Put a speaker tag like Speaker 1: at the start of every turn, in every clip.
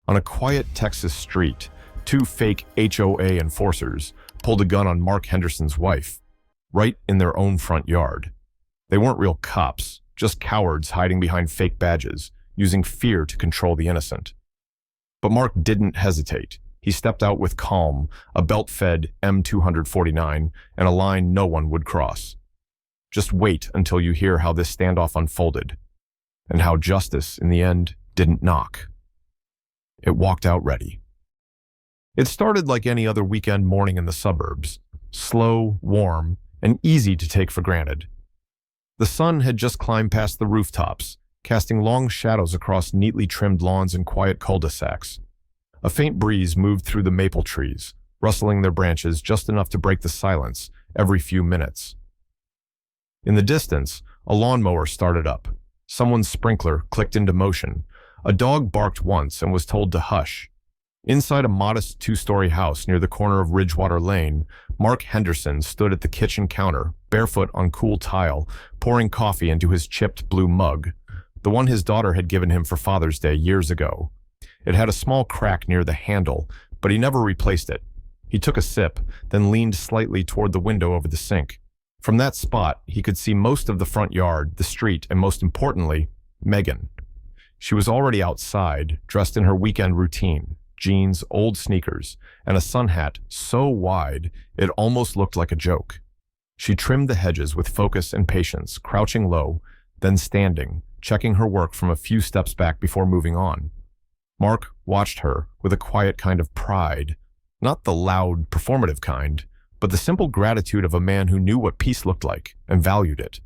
Speaker 1: On a quiet Texas street, two fake HOA enforcers pulled a gun on Mark Henderson's wife, right in their own front yard. They weren't real cops, just cowards hiding behind fake badges, using fear to control the innocent. But Mark didn't hesitate. He stepped out with calm, a belt-fed M249, and a line no one would cross. Just wait until you hear how this standoff unfolded, and how justice, in the end, didn't knock. It walked out ready. It started like any other weekend morning in the suburbs, slow, warm, and easy to take for granted. The sun had just climbed past the rooftops, casting long shadows across neatly trimmed lawns and quiet cul-de-sacs. A faint breeze moved through the maple trees, rustling their branches just enough to break the silence every few minutes. In the distance, a lawnmower started up. Someone's sprinkler clicked into motion. A dog barked once and was told to hush. Inside a modest two-story house near the corner of Ridgewater Lane, Mark Henderson stood at the kitchen counter, barefoot on cool tile, pouring coffee into his chipped blue mug, the one his daughter had given him for Father's Day years ago. It had a small crack near the handle, but he never replaced it. He took a sip, then leaned slightly toward the window over the sink. From that spot, he could see most of the front yard, the street, and most importantly, Megan. She was already outside, dressed in her weekend routine, jeans, old sneakers, and a sun hat so wide it almost looked like a joke. She trimmed the hedges with focus and patience, crouching low, then standing, checking her work from a few steps back before moving on. Mark watched her with a quiet kind of pride, not the loud, performative kind, but the simple gratitude of a man who knew what peace looked like and valued it.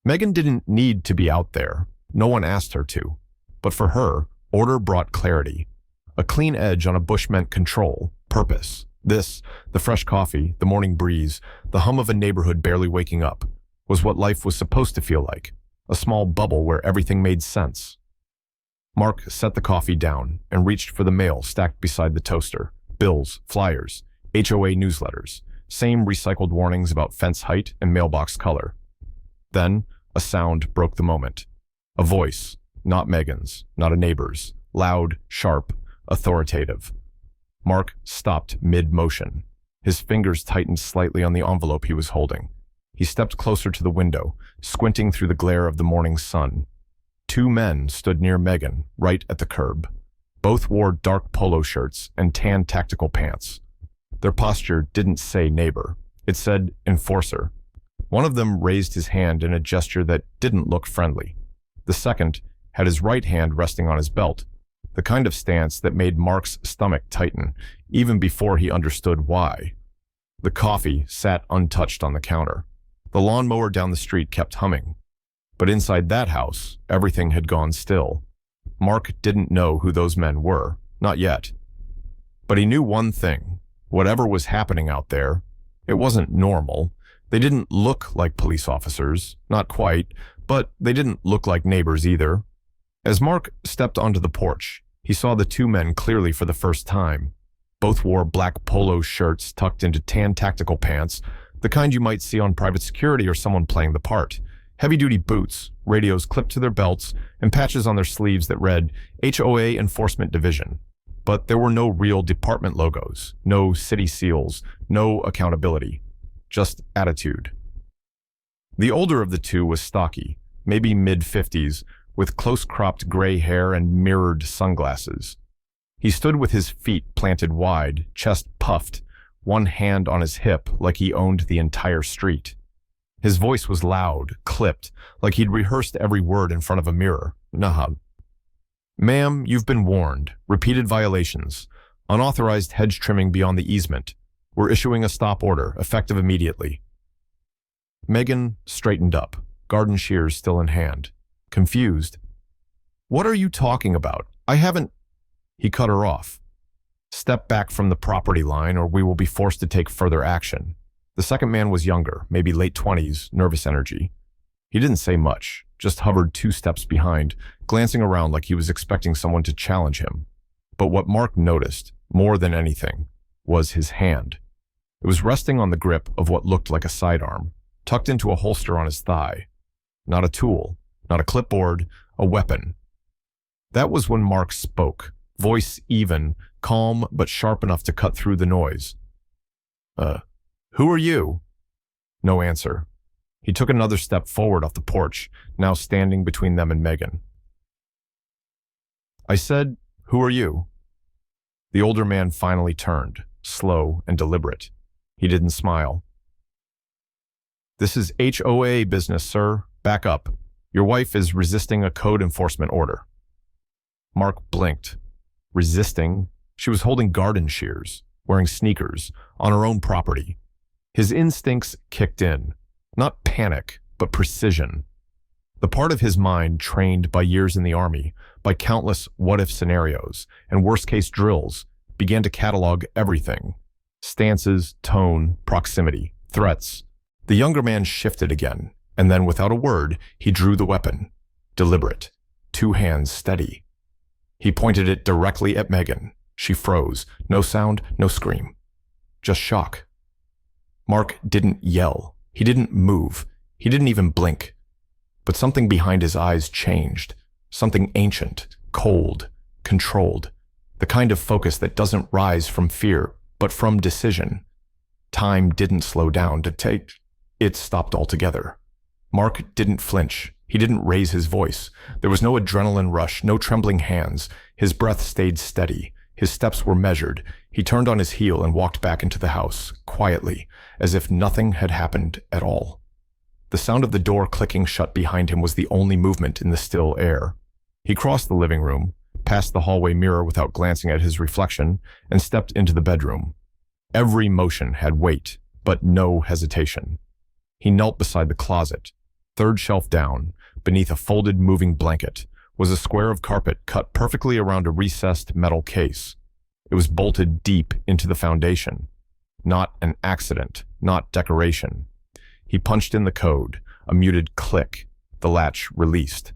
Speaker 1: Megan didn't need to be out there. No one asked her to. But for her, order brought clarity. A clean edge on a bush meant control, purpose. This, the fresh coffee, the morning breeze, the hum of a neighborhood barely waking up, was what life was supposed to feel like, a small bubble where everything made sense. Mark set the coffee down and reached for the mail stacked beside the toaster. Bills, flyers, HOA newsletters, same recycled warnings about fence height and mailbox color. Then, a sound broke the moment. A voice, not Megan's, not a neighbor's, loud, sharp, authoritative. Mark stopped mid-motion. His fingers tightened slightly on the envelope he was holding. He stepped closer to the window, squinting through the glare of the morning sun. Two men stood near Megan, right at the curb. Both wore dark polo shirts and tan tactical pants. Their posture didn't say neighbor. It said enforcer. One of them raised his hand in a gesture that didn't look friendly. The second had his right hand resting on his belt, the kind of stance that made Mark's stomach tighten, even before he understood why. The coffee sat untouched on the counter. The lawnmower down the street kept humming. But inside that house, everything had gone still. Mark didn't know who those men were, not yet. But he knew one thing. Whatever was happening out there, it wasn't normal. They didn't look like police officers, not quite, but they didn't look like neighbors either. As Mark stepped onto the porch, he saw the two men clearly for the first time. Both wore black polo shirts tucked into tan tactical pants, the kind you might see on private security or someone playing the part. Heavy-duty boots, radios clipped to their belts, and patches on their sleeves that read HOA Enforcement Division. But there were no real department logos, no city seals, no accountability, just attitude. The older of the two was stocky, maybe mid-50s, with close-cropped gray hair and mirrored sunglasses. He stood with his feet planted wide, chest puffed, one hand on his hip like he owned the entire street. His voice was loud, clipped, like he'd rehearsed every word in front of a mirror. Nahab. Ma'am, you've been warned. Repeated violations. Unauthorized hedge trimming beyond the easement. We're issuing a stop order, effective immediately. Megan straightened up, garden shears still in hand. Confused. What are you talking about? I haven't... He cut her off. Step back from the property line or we will be forced to take further action. The second man was younger, maybe late 20s, nervous energy. He didn't say much, just hovered 2 steps behind, glancing around like he was expecting someone to challenge him. But what Mark noticed, more than anything, was his hand. It was resting on the grip of what looked like a sidearm, tucked into a holster on his thigh. Not a tool, not a clipboard, a weapon. That was when Mark spoke, voice even, calm but sharp enough to cut through the noise. Who are you?" No answer. He took another step forward off the porch, now standing between them and Megan. "I said, who are you?" The older man finally turned, slow and deliberate. He didn't smile. "This is HOA business, sir. Back up. Your wife is resisting a code enforcement order." Mark blinked. Resisting? She was holding garden shears, wearing sneakers, on her own property. His instincts kicked in. Not panic, but precision. The part of his mind trained by years in the army, by countless what-if scenarios and worst-case drills, began to catalog everything. Stances, tone, proximity, threats. The younger man shifted again, and then without a word, he drew the weapon. Deliberate. 2 hands steady. He pointed it directly at Megan. She froze. No sound, no scream. Just shock. Mark didn't yell. He didn't move. He didn't even blink. But something behind his eyes changed. Something ancient, cold, controlled. The kind of focus that doesn't rise from fear, but from decision. Time didn't slow down to take. It stopped altogether. Mark didn't flinch. He didn't raise his voice. There was no adrenaline rush, no trembling hands. His breath stayed steady. His steps were measured. He turned on his heel and walked back into the house, quietly, as if nothing had happened at all. The sound of the door clicking shut behind him was the only movement in the still air. He crossed the living room, passed the hallway mirror without glancing at his reflection, and stepped into the bedroom. Every motion had weight, but no hesitation. He knelt beside the closet. 3rd shelf down, beneath a folded moving blanket, was a square of carpet cut perfectly around a recessed metal case. It was bolted deep into the foundation. Not an accident, not decoration. He punched in the code, a muted click. The latch released.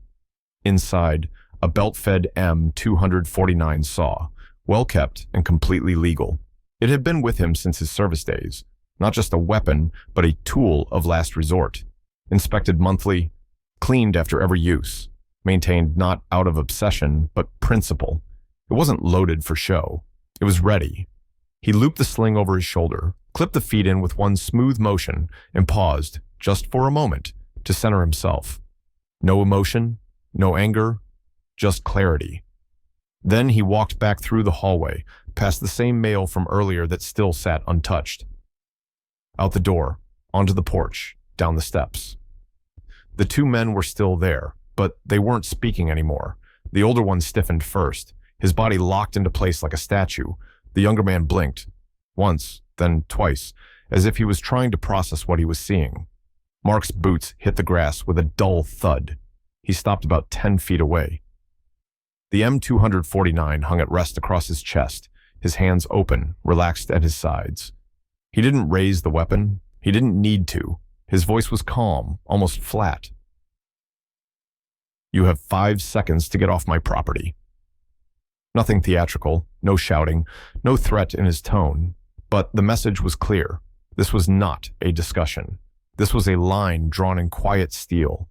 Speaker 1: Inside, a belt-fed M249 saw, well-kept and completely legal. It had been with him since his service days. Not just a weapon, but a tool of last resort. Inspected monthly, cleaned after every use. Maintained not out of obsession, but principle. It wasn't loaded for show. It was ready. He looped the sling over his shoulder, clipped the feet in with one smooth motion, and paused, just for a moment, to center himself. No emotion, no anger, just clarity. Then he walked back through the hallway, past the same mail from earlier that still sat untouched. Out the door, onto the porch, down the steps. The 2 men were still there, but they weren't speaking anymore. The older one stiffened first, his body locked into place like a statue. The younger man blinked, once, then twice, as if he was trying to process what he was seeing. Mark's boots hit the grass with a dull thud. He stopped about 10 feet away. The M249 hung at rest across his chest, his hands open, relaxed at his sides. He didn't raise the weapon. He didn't need to. His voice was calm, almost flat. "You have 5 seconds to get off my property." Nothing theatrical, no shouting, no threat in his tone. But the message was clear. This was not a discussion. This was a line drawn in quiet steel.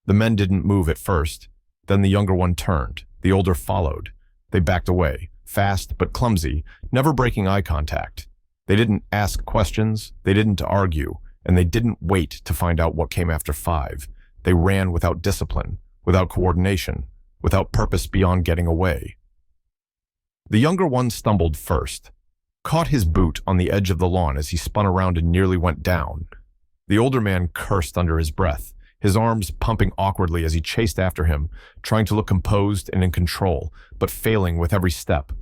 Speaker 1: The men didn't move at first. Then the younger one turned. The older followed. They backed away, fast but clumsy, never breaking eye contact. They didn't ask questions, they didn't argue, and they didn't wait to find out what came after 5. They ran without discipline, without coordination, without purpose beyond getting away. The younger one stumbled first, caught his boot on the edge of the lawn as he spun around and nearly went down. The older man cursed under his breath, his arms pumping awkwardly as he chased after him, trying to look composed and in control, but failing with every step.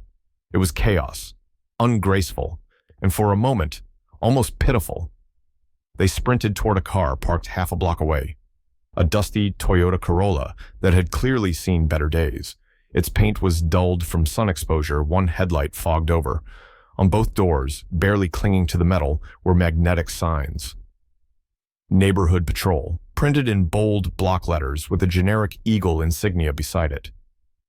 Speaker 1: It was chaos, ungraceful, and for a moment, almost pitiful. They sprinted toward a car parked half a block away. A dusty Toyota Corolla that had clearly seen better days. Its paint was dulled from sun exposure, one headlight fogged over. On both doors, barely clinging to the metal, were magnetic signs. Neighborhood Patrol, printed in bold block letters with a generic eagle insignia beside it.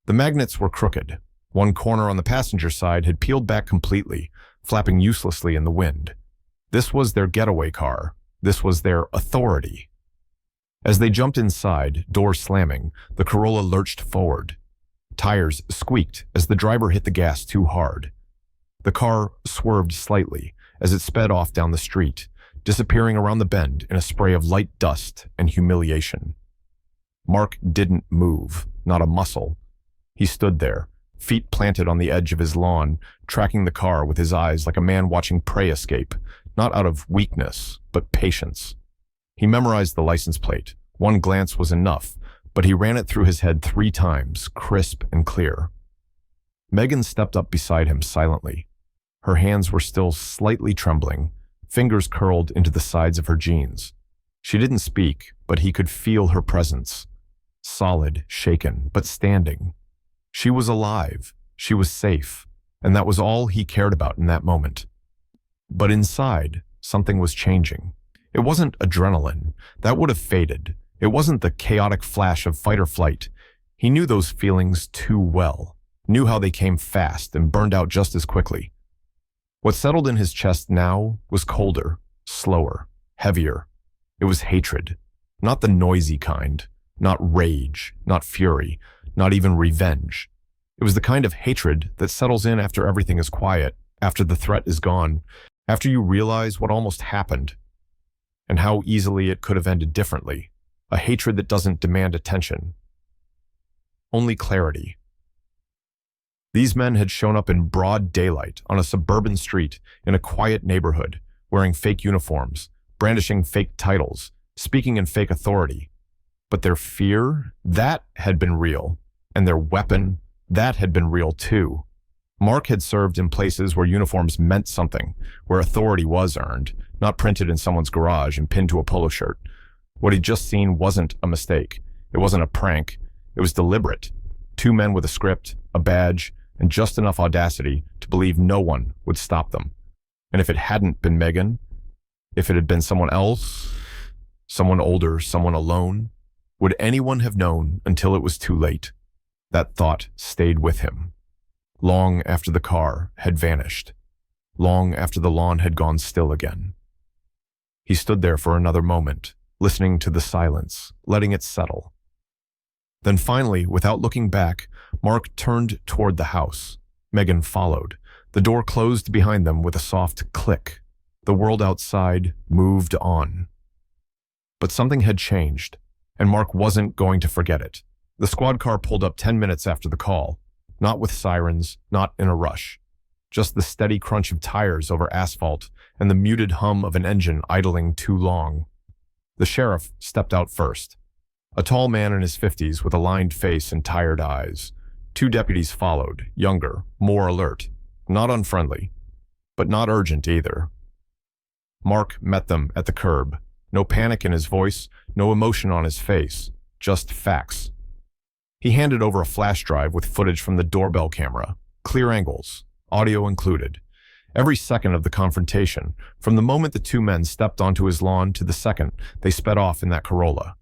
Speaker 1: The magnets were crooked. One corner on the passenger side had peeled back completely, flapping uselessly in the wind. This was their getaway car. This was their authority. As they jumped inside, door slamming, the Corolla lurched forward. Tires squeaked as the driver hit the gas too hard. The car swerved slightly as it sped off down the street, disappearing around the bend in a spray of light dust and humiliation. Mark didn't move, not a muscle. He stood there, feet planted on the edge of his lawn, tracking the car with his eyes like a man watching prey escape, not out of weakness, but patience. He memorized the license plate. One glance was enough, but he ran it through his head 3 times, crisp and clear. Megan stepped up beside him silently. Her hands were still slightly trembling, fingers curled into the sides of her jeans. She didn't speak, but he could feel her presence. Solid, shaken, but standing. She was alive, she was safe, and that was all he cared about in that moment. But inside, something was changing. It wasn't adrenaline. That would have faded. It wasn't the chaotic flash of fight or flight. He knew those feelings too well, knew how they came fast and burned out just as quickly. What settled in his chest now was colder, slower, heavier. It was hatred, not the noisy kind, not rage, not fury, not even revenge. It was the kind of hatred that settles in after everything is quiet, after the threat is gone, after you realize what almost happened and how easily it could have ended differently. A hatred that doesn't demand attention, only clarity. These men had shown up in broad daylight on a suburban street in a quiet neighborhood, wearing fake uniforms, brandishing fake titles, speaking in fake authority. But their fear, that had been real, and their weapon, that had been real too. Mark had served in places where uniforms meant something, where authority was earned, not printed in someone's garage and pinned to a polo shirt. What he'd just seen wasn't a mistake. It wasn't a prank. It was deliberate. 2 men with a script, a badge, and just enough audacity to believe no one would stop them. And if it hadn't been Megan, if it had been someone else, someone older, someone alone, would anyone have known until it was too late? That thought stayed with him. Long after the car had vanished. Long after the lawn had gone still again. He stood there for another moment, listening to the silence, letting it settle. Then finally, without looking back, Mark turned toward the house. Megan followed. The door closed behind them with a soft click. The world outside moved on. But something had changed, and Mark wasn't going to forget it. The squad car pulled up 10 minutes after the call, not with sirens, not in a rush. Just the steady crunch of tires over asphalt and the muted hum of an engine idling too long. The sheriff stepped out first. A tall man in his 50s with a lined face and tired eyes. 2 deputies followed, younger, more alert, not unfriendly, but not urgent either. Mark met them at the curb. No panic in his voice, no emotion on his face, just facts. He handed over a flash drive with footage from the doorbell camera, clear angles, audio included. Every second of the confrontation, from the moment the 2 men stepped onto his lawn to the second they sped off in that Corolla.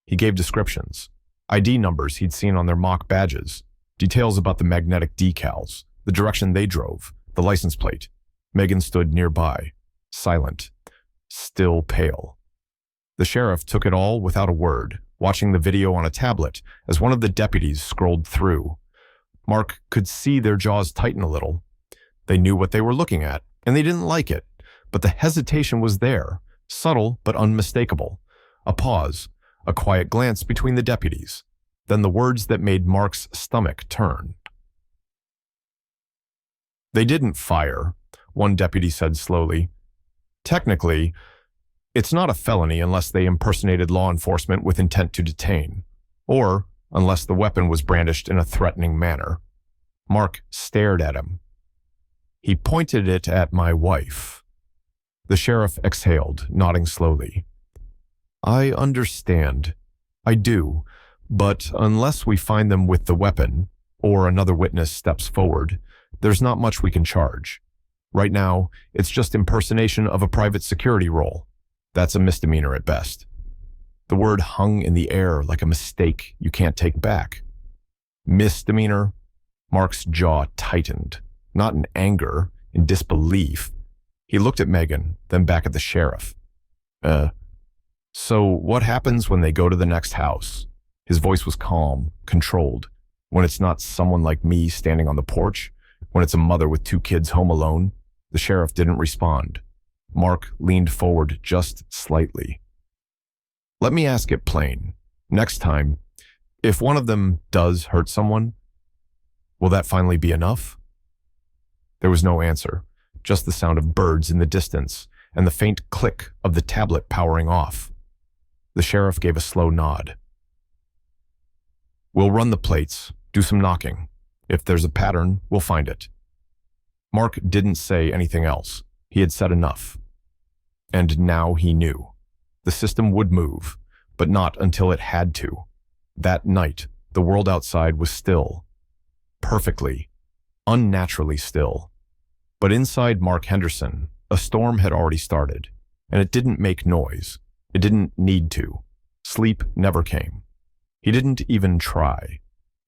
Speaker 1: He gave descriptions, ID numbers he'd seen on their mock badges, details about the magnetic decals, the direction they drove, the license plate. Megan stood nearby, silent, still pale. The sheriff took it all without a word, watching the video on a tablet as one of the deputies scrolled through. Mark could see their jaws tighten a little. They knew what they were looking at, and they didn't like it, but the hesitation was there, subtle but unmistakable. A pause, a quiet glance between the deputies, then the words that made Mark's stomach turn. "They didn't fire," one deputy said slowly. "Technically, it's not a felony unless they impersonated law enforcement with intent to detain, or unless the weapon was brandished in a threatening manner." Mark stared at him. "He pointed it at my wife." The sheriff exhaled, nodding slowly. "I understand. I do. But unless we find them with the weapon, or another witness steps forward, there's not much we can charge. Right now, it's just impersonation of a private security role. That's a misdemeanor at best." The word hung in the air like a mistake you can't take back. Misdemeanor? Mark's jaw tightened, not in anger, in disbelief. He looked at Megan, then back at the sheriff. So what happens when they go to the next house?" His voice was calm, controlled. When it's not someone like me standing on the porch, when it's a mother with 2 kids home alone, the sheriff didn't respond. Mark leaned forward just slightly. Let me ask it plain. Next time, if one of them does hurt someone, will that finally be enough? There was no answer, just the sound of birds in the distance and the faint click of the tablet powering off. The sheriff gave a slow nod. We'll run the plates, do some knocking. If there's a pattern, we'll find it. Mark didn't say anything else. He had said enough. And now he knew. The system would move, but not until it had to. That night, the world outside was still. Perfectly, unnaturally still. But inside Mark Henderson, a storm had already started, and it didn't make noise. It didn't need to. Sleep never came. He didn't even try.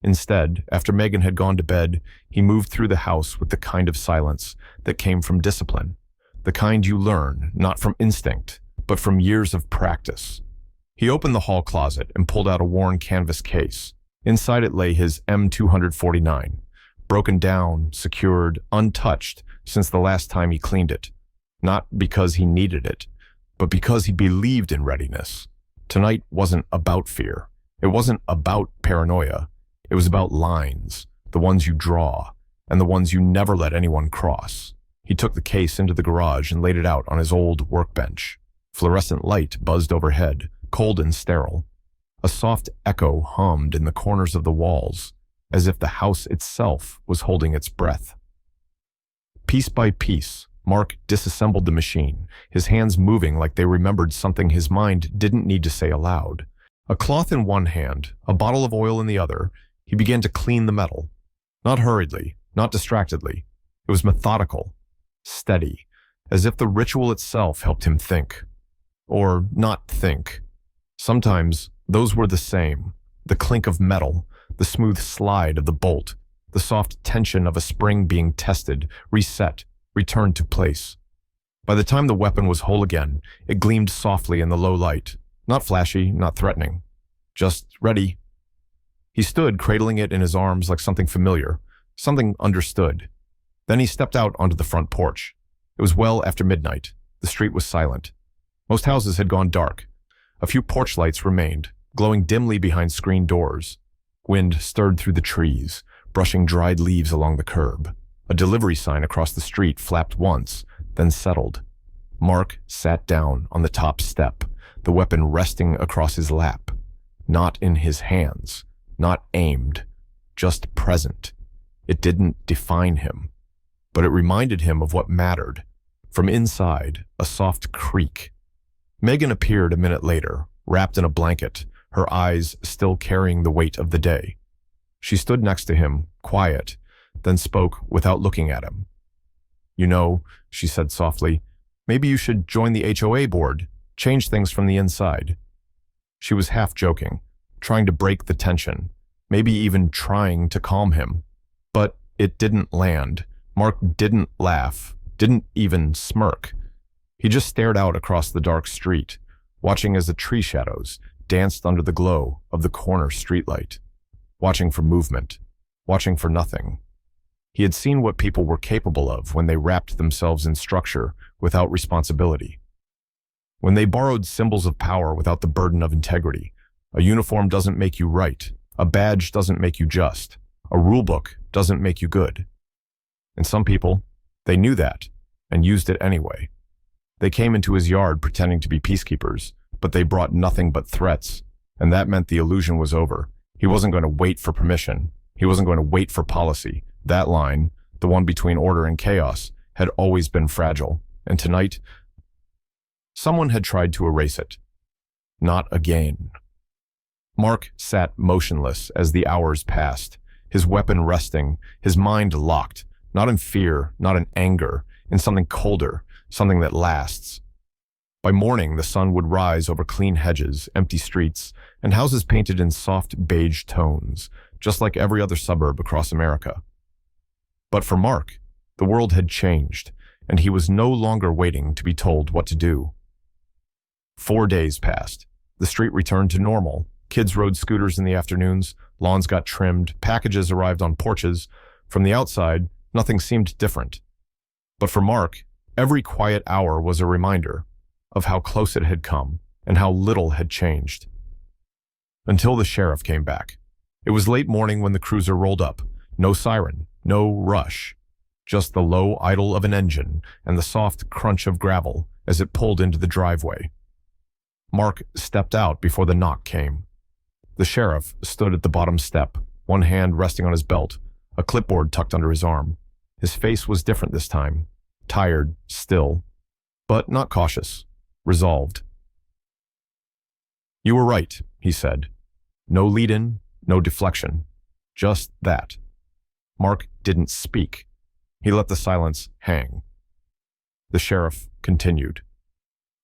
Speaker 1: Instead, after Megan had gone to bed, he moved through the house with the kind of silence that came from discipline, the kind you learn not from instinct, but from years of practice. He opened the hall closet and pulled out a worn canvas case. Inside it lay his M249, broken down, secured, untouched since the last time he cleaned it. Not because he needed it, but because he believed in readiness. Tonight wasn't about fear. It wasn't about paranoia. It was about lines, the ones you draw, and the ones you never let anyone cross. He took the case into the garage and laid it out on his old workbench. Fluorescent light buzzed overhead, cold and sterile. A soft echo hummed in the corners of the walls, as if the house itself was holding its breath. Piece by piece, Mark disassembled the machine, his hands moving like they remembered something his mind didn't need to say aloud. A cloth in one hand, a bottle of oil in the other, he began to clean the metal. Not hurriedly, not distractedly. It was methodical, steady, as if the ritual itself helped him think. Or not think. Sometimes those were the same. The clink of metal, the smooth slide of the bolt, the soft tension of a spring being tested, reset, returned to place. By the time the weapon was whole again, it gleamed softly in the low light. Not flashy, not threatening. Just ready. He stood, cradling it in his arms like something familiar, something understood. Then he stepped out onto the front porch. It was well after midnight. The street was silent. Most houses had gone dark. A few porch lights remained, glowing dimly behind screen doors. Wind stirred through the trees, brushing dried leaves along the curb. A delivery sign across the street flapped once, then settled. Mark sat down on the top step, the weapon resting across his lap. Not in his hands, not aimed, just present. It didn't define him, but it reminded him of what mattered. From inside, a soft creak. Megan appeared a minute later, wrapped in a blanket, her eyes still carrying the weight of the day. She stood next to him, quiet, then spoke without looking at him. You know, she said softly, maybe you should join the HOA board, change things from the inside. She was half joking, trying to break the tension, maybe even trying to calm him. But it didn't land. Mark didn't laugh, didn't even smirk. He just stared out across the dark street, watching as the tree shadows danced under the glow of the corner streetlight, watching for movement, watching for nothing. He had seen what people were capable of when they wrapped themselves in structure without responsibility. When they borrowed symbols of power without the burden of integrity. A uniform doesn't make you right. A badge doesn't make you just. A rulebook doesn't make you good. And some people, they knew that and used it anyway. They came into his yard pretending to be peacekeepers, but they brought nothing but threats, and that meant the illusion was over. He wasn't going to wait for permission. He wasn't going to wait for policy. That line, the one between order and chaos, had always been fragile, and tonight, someone had tried to erase it. Not again. Mark sat motionless as the hours passed, his weapon resting, his mind locked, not in fear, not in anger, in something colder, something that lasts. By morning, the sun would rise over clean hedges, empty streets, and houses painted in soft beige tones, just like every other suburb across America. But for Mark, the world had changed, and he was no longer waiting to be told what to do. 4 days passed. The street returned to normal. Kids rode scooters in the afternoons. Lawns got trimmed, packages arrived on porches. From the outside, nothing seemed different. But for Mark, every quiet hour was a reminder of how close it had come and how little had changed. Until the sheriff came back. It was late morning when the cruiser rolled up. No siren, no rush. Just the low idle of an engine and the soft crunch of gravel as it pulled into the driveway. Mark stepped out before the knock came. The sheriff stood at the bottom step, one hand resting on his belt, a clipboard tucked under his arm. His face was different this time, tired, still, but not cautious, resolved. "You were right," he said. No lead-in, no deflection, just that. Mark didn't speak. He let the silence hang. The sheriff continued.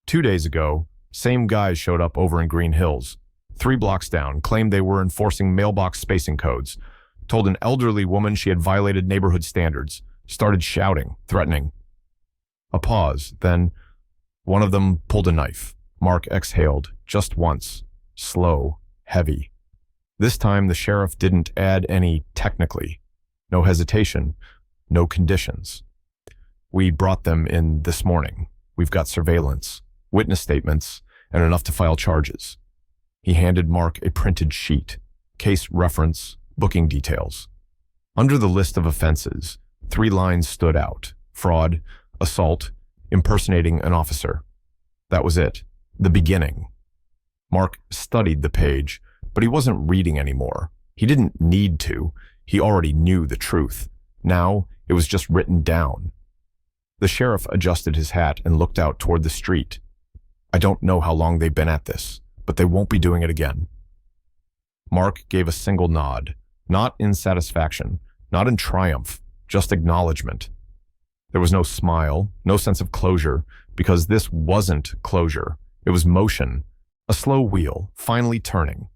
Speaker 1: 2 days ago, same guys showed up over in Green Hills. 3 blocks down, claimed they were enforcing mailbox spacing codes, told an elderly woman she had violated neighborhood standards, started shouting, threatening. A pause, then one of them pulled a knife. Mark exhaled, just once, slow, heavy. This time the sheriff didn't add any technically. No hesitation, no conditions. "We brought them in this morning. We've got surveillance, witness statements, and enough to file charges." He handed Mark a printed sheet, case reference, booking details. Under the list of offenses, 3 lines stood out: fraud, assault, impersonating an officer. That was it, the beginning. Mark studied the page, but he wasn't reading anymore. He didn't need to. He already knew the truth. Now, it was just written down. The sheriff adjusted his hat and looked out toward the street. "I don't know how long they've been at this, but they won't be doing it again." Mark gave a single nod, not in satisfaction, not in triumph, just acknowledgement. There was no smile, no sense of closure, because this wasn't closure. It was motion, a slow wheel, finally turning.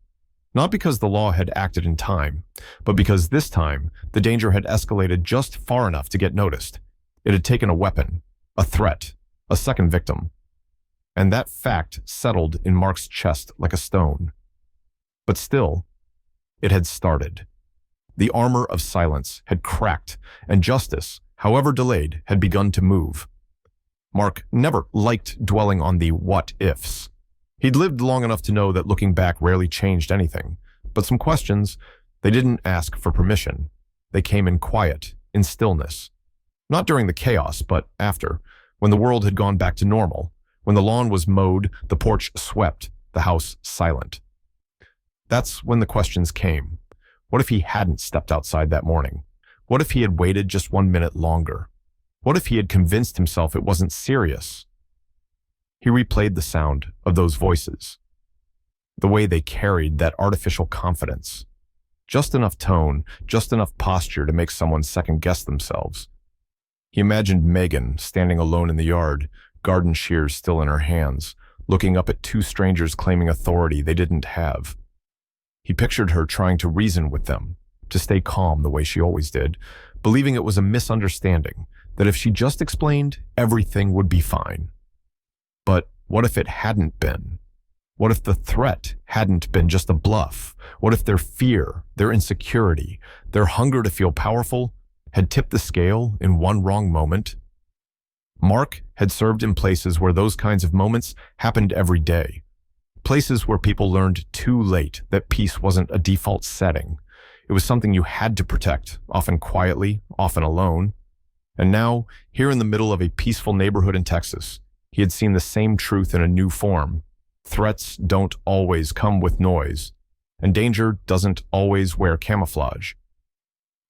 Speaker 1: Not because the law had acted in time, but because this time the danger had escalated just far enough to get noticed. It had taken a weapon, a threat, a second victim. And that fact settled in Mark's chest like a stone. But still, it had started. The armor of silence had cracked, and justice, however delayed, had begun to move. Mark never liked dwelling on the what-ifs. He'd lived long enough to know that looking back rarely changed anything, but some questions, they didn't ask for permission. They came in quiet, in stillness. Not during the chaos, but after, when the world had gone back to normal, when the lawn was mowed, the porch swept, the house silent. That's when the questions came. What if he hadn't stepped outside that morning? What if he had waited just 1 minute longer? What if he had convinced himself it wasn't serious? He replayed the sound of those voices, the way they carried that artificial confidence. Just enough tone, just enough posture to make someone second-guess themselves. He imagined Megan standing alone in the yard, garden shears still in her hands, looking up at 2 strangers claiming authority they didn't have. He pictured her trying to reason with them, to stay calm the way she always did, believing it was a misunderstanding, that if she just explained, everything would be fine. But what if it hadn't been? What if the threat hadn't been just a bluff? What if their fear, their insecurity, their hunger to feel powerful had tipped the scale in one wrong moment? Mark had served in places where those kinds of moments happened every day. Places where people learned too late that peace wasn't a default setting. It was something you had to protect, often quietly, often alone. And now, here in the middle of a peaceful neighborhood in Texas, he had seen the same truth in a new form. Threats don't always come with noise, and danger doesn't always wear camouflage.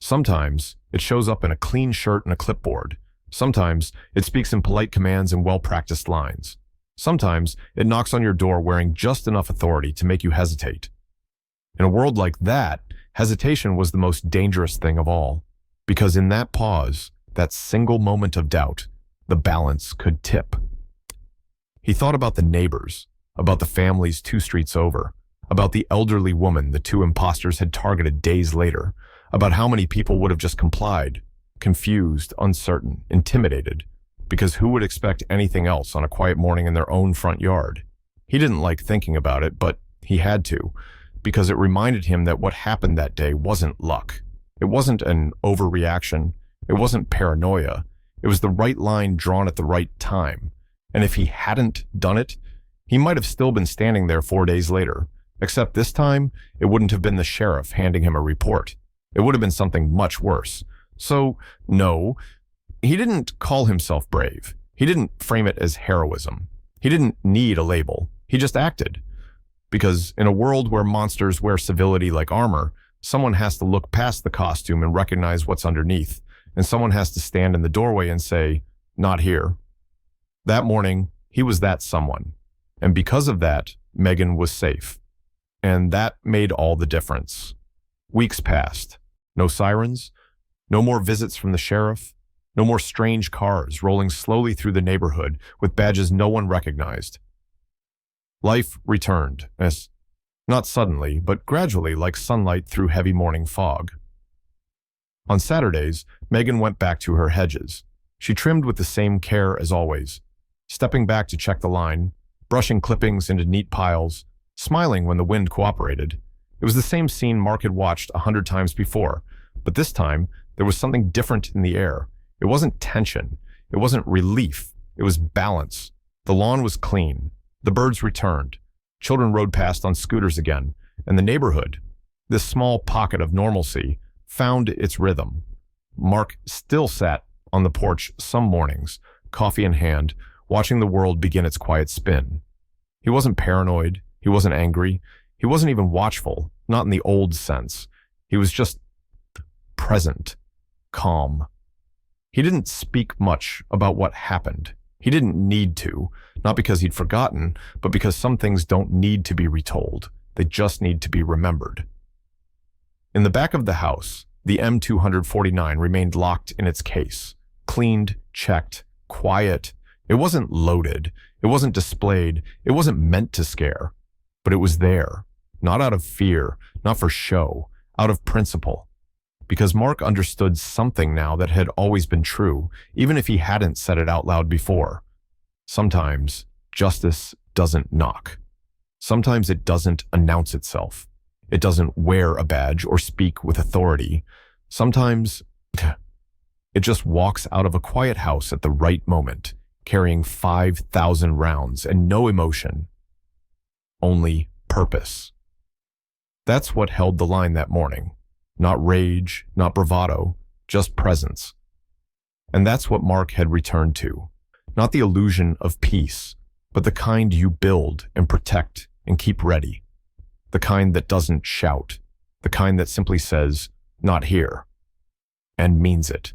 Speaker 1: Sometimes it shows up in a clean shirt and a clipboard. Sometimes it speaks in polite commands and well-practiced lines. Sometimes it knocks on your door wearing just enough authority to make you hesitate. In a world like that, hesitation was the most dangerous thing of all, because in that pause, that single moment of doubt, the balance could tip. He thought about the neighbors, about the families 2 streets over, about the elderly woman the 2 imposters had targeted days later, about how many people would have just complied, confused, uncertain, intimidated, because who would expect anything else on a quiet morning in their own front yard? He didn't like thinking about it, but he had to, because it reminded him that what happened that day wasn't luck. It wasn't an overreaction. It wasn't paranoia. It was the right line drawn at the right time. And if he hadn't done it, he might have still been standing there 4 days later. Except this time, it wouldn't have been the sheriff handing him a report. It would have been something much worse. So, no, he didn't call himself brave. He didn't frame it as heroism. He didn't need a label. He just acted. Because in a world where monsters wear civility like armor, someone has to look past the costume and recognize what's underneath. And someone has to stand in the doorway and say, "Not here." That morning, he was that someone. And because of that, Megan was safe. And that made all the difference. Weeks passed. No sirens. No more visits from the sheriff. No more strange cars rolling slowly through the neighborhood with badges no one recognized. Life returned, not suddenly, but gradually, like sunlight through heavy morning fog. On Saturdays, Megan went back to her hedges. She trimmed with the same care as always, stepping back to check the line, brushing clippings into neat piles, smiling when the wind cooperated. It was the same scene Mark had watched 100 times before, but this time there was something different in the air. It wasn't tension. It wasn't relief. It was balance. The lawn was clean. The birds returned. Children rode past on scooters again, and the neighborhood, this small pocket of normalcy, found its rhythm. Mark still sat on the porch some mornings, coffee in hand, watching the world begin its quiet spin. He wasn't paranoid. He wasn't angry. He wasn't even watchful, not in the old sense. He was just present, calm. He didn't speak much about what happened. He didn't need to, not because he'd forgotten, but because some things don't need to be retold. They just need to be remembered. In the back of the house, the M249 remained locked in its case, cleaned, checked, quiet. It wasn't loaded. It wasn't displayed. It wasn't meant to scare. But it was there, not out of fear, not for show, out of principle. Because Mark understood something now that had always been true, even if he hadn't said it out loud before. Sometimes justice doesn't knock. Sometimes it doesn't announce itself. It doesn't wear a badge or speak with authority. Sometimes it just walks out of a quiet house at the right moment, carrying 5,000 rounds and no emotion, only purpose. That's what held the line that morning. Not rage, not bravado, just presence. And that's what Mark had returned to. Not the illusion of peace, but the kind you build and protect and keep ready. The kind that doesn't shout. The kind that simply says, "Not here," and means it.